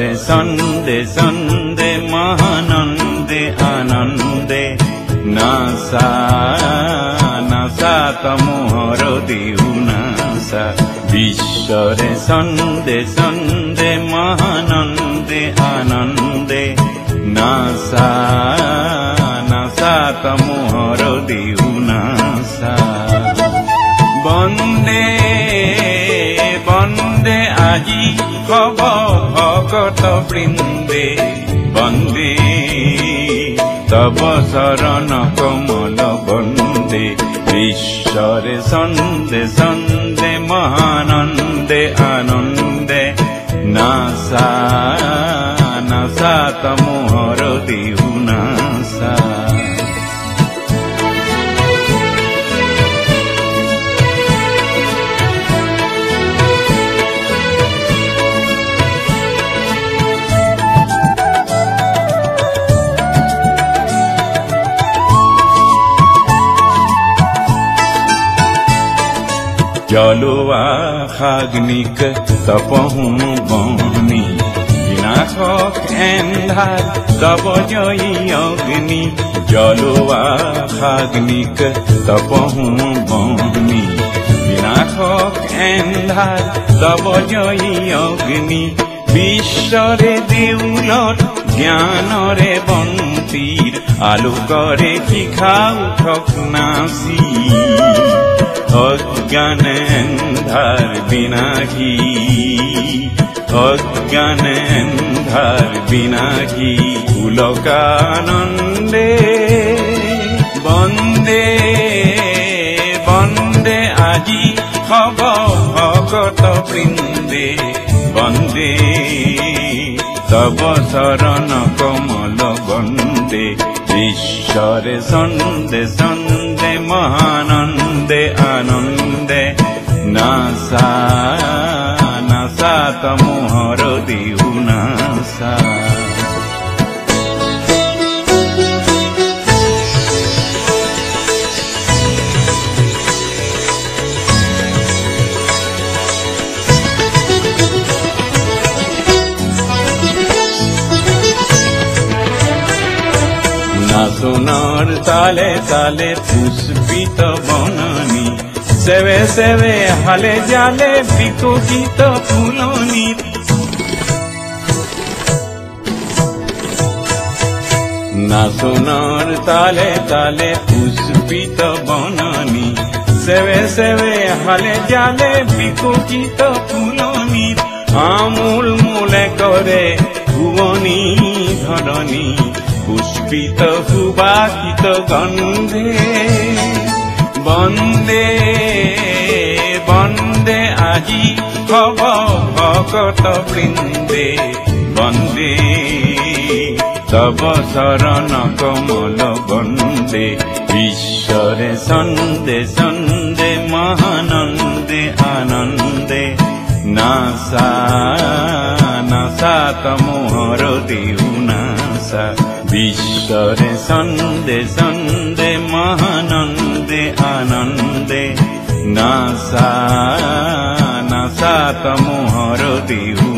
বিশ্বরে সন্দে সন্দে মহানন্দে আনন্দে নাসা নাসা তমোহর দিউ নাসা বিশ্বরে সন্দে সন্দে মহানন্দে আনন্দে নাসা নাসা তমোহর দিউ নাসা বন্দে বন্দে আজি হব ভকত বৃন্দে বন্দে তব শরণ কমল বন্দে ঈশ্বরে সন্দে সন্দে মহানন্দে আনন্দে নাসা নাসা তমোহর দিউ নাসা জলোয়া খাগ্নিক তপহু বনি বিনাশক এন্ধার তব জয়ী অগ্নি জলোয়া খাগ্নিক তপহু বনি বিনাশক এন্ধার তব জয়ী অগ্নি বিশ্বরে দেউলত জ্ঞানরে বন্তির আলোকরে শিখাও ঠক নাচি অজ্ঞান এন্ধার বিনাশী অজ্ঞান এন্ধার বিনাশী পুলকানন্দে বন্দে বন্দে আজি হব ভকত বৃন্দে বন্দে তব শরণ কমল বন্দে ঈশ্বরে সন্দে সন্দে মহানন্দে আনন্দে নাসা নাসা তমোহর দিউ নাসা সোনার তালে তালে পুষ্পিত বননি সেবে সেবে হালে জালে বিকশিত ফুলনি না সোনার তালে তালে পুষ্পিত বননি সেবে সেবে হালে জালে বিকশিত ফুলনি আমূল মূলে করে ভুবনী ধরণী পুষ্পিত সুবাসিত গন্ধে বন্দে বন্দে আজি হব ভকত বৃন্দে বন্দে তব শরণ কমল বন্দে ঈশ্বরে সন্দে সন্দে মহানন্দে আনন্দে নাসা নাসা তমোহর দিউ নাসা বিশ্বরে সন্দে সন্দে মহানন্দে আনন্দে নাসা নাসা তমোহর দিউ